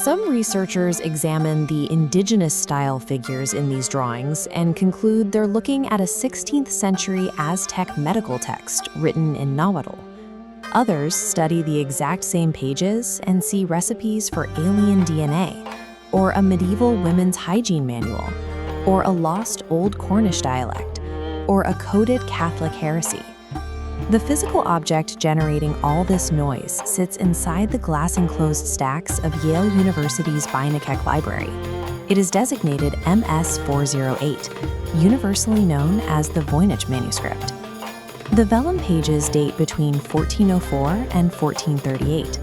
Some researchers examine the indigenous style figures in these drawings and conclude they're looking at a 16th century Aztec medical text written in Nahuatl. Others study the exact same pages and see recipes for alien DNA, or a medieval women's hygiene manual, or a lost Old Cornish dialect, or a coded Catholic heresy. The physical object generating all this noise sits inside the glass-enclosed stacks of Yale University's Voynich Library. It is designated MS-408, universally known as the Voynich Manuscript. The vellum pages date between 1404 and 1438.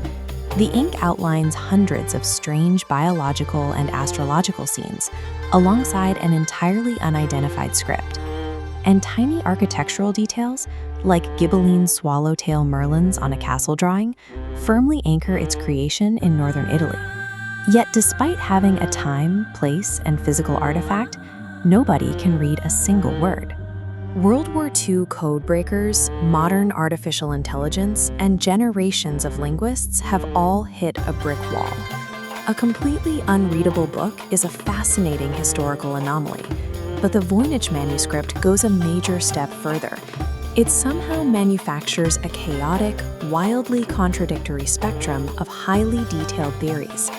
The ink outlines hundreds of strange biological and astrological scenes, alongside an entirely unidentified script. And tiny architectural details, like Ghibelline swallowtail merlins on a castle drawing, firmly anchor its creation in northern Italy. Yet despite having a time, place, and physical artifact, nobody can read a single word. World War II code breakers, modern artificial intelligence, and generations of linguists have all hit a brick wall. A completely unreadable book is a fascinating historical anomaly, but the Voynich Manuscript goes a major step further. It somehow manufactures a chaotic, wildly contradictory spectrum of highly detailed theories.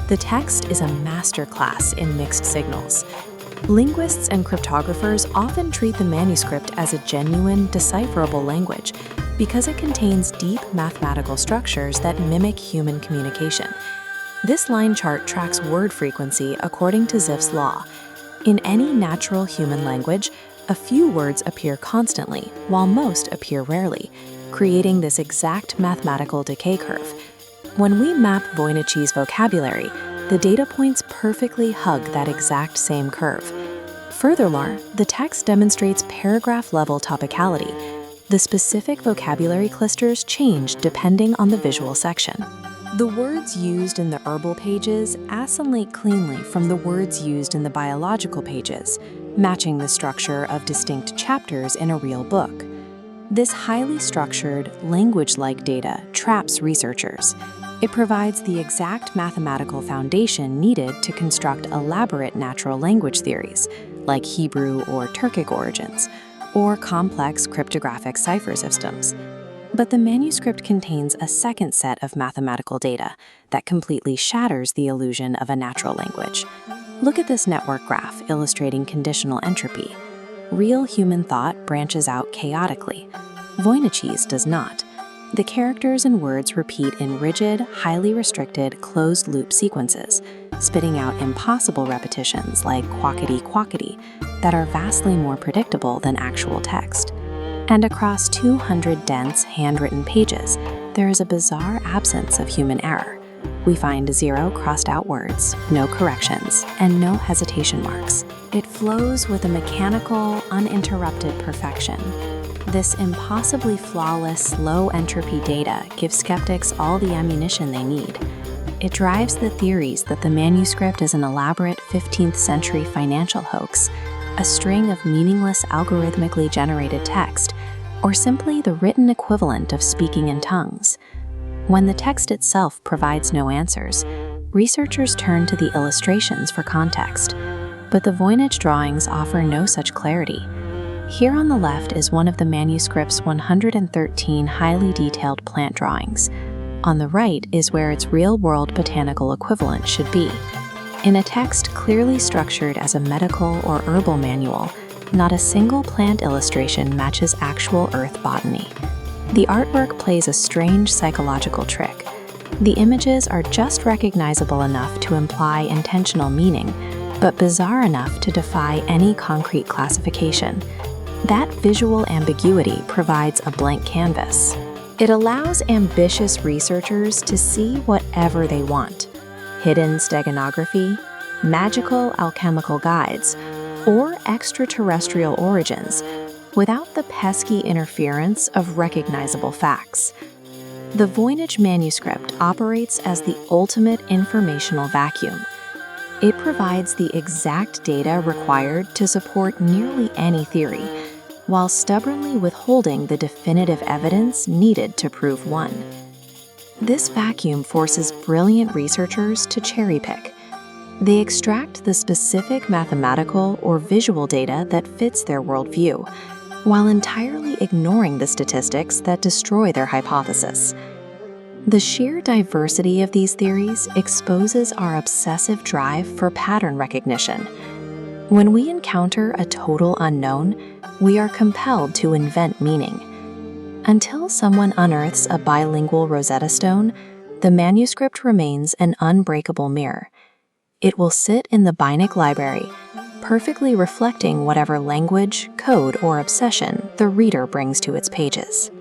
The text is a masterclass in mixed signals. Linguists and cryptographers often treat the manuscript as a genuine, decipherable language because it contains deep mathematical structures that mimic human communication. This line chart tracks word frequency according to Zipf's law. In any natural human language, a few words appear constantly, while most appear rarely, creating this exact mathematical decay curve. When we map Voynich's vocabulary, the data points perfectly hug that exact same curve. Furthermore, the text demonstrates paragraph-level topicality. The specific vocabulary clusters change depending on the visual section. The words used in the herbal pages assimilate cleanly from the words used in the biological pages, matching the structure of distinct chapters in a real book. This highly structured, language-like data traps researchers. It provides the exact mathematical foundation needed to construct elaborate natural language theories, like Hebrew or Turkic origins, or complex cryptographic cipher systems. But the manuscript contains a second set of mathematical data that completely shatters the illusion of a natural language. Look at this network graph illustrating conditional entropy. Real human thought branches out chaotically. Voynich's does not. The characters and words repeat in rigid, highly restricted, closed-loop sequences, spitting out impossible repetitions like quackity-quackity that are vastly more predictable than actual text. And across 200 dense, handwritten pages, there is a bizarre absence of human error. We find 0 crossed-out words, no corrections, and no hesitation marks. It flows with a mechanical, uninterrupted perfection. This impossibly flawless, low-entropy data gives skeptics all the ammunition they need. It drives the theories that the manuscript is an elaborate 15th century financial hoax, a string of meaningless algorithmically generated text, or simply the written equivalent of speaking in tongues. When the text itself provides no answers, researchers turn to the illustrations for context. But the Voynich drawings offer no such clarity. Here on the left is one of the manuscript's 113 highly detailed plant drawings. On the right is where its real-world botanical equivalent should be. In a text clearly structured as a medical or herbal manual, not a single plant illustration matches actual earth botany. The artwork plays a strange psychological trick. The images are just recognizable enough to imply intentional meaning, but bizarre enough to defy any concrete classification. That visual ambiguity provides a blank canvas. It allows ambitious researchers to see whatever they want: hidden steganography, magical alchemical guides, or extraterrestrial origins, without the pesky interference of recognizable facts. The Voynich Manuscript operates as the ultimate informational vacuum. It provides the exact data required to support nearly any theory, while stubbornly withholding the definitive evidence needed to prove one. This vacuum forces brilliant researchers to cherry-pick. They extract the specific mathematical or visual data that fits their worldview, while entirely ignoring the statistics that destroy their hypothesis. The sheer diversity of these theories exposes our obsessive drive for pattern recognition. When we encounter a total unknown, we are compelled to invent meaning. Until someone unearths a bilingual Rosetta Stone, the manuscript remains an unbreakable mirror. It will sit in the Voynich library, perfectly reflecting whatever language, code, or obsession the reader brings to its pages.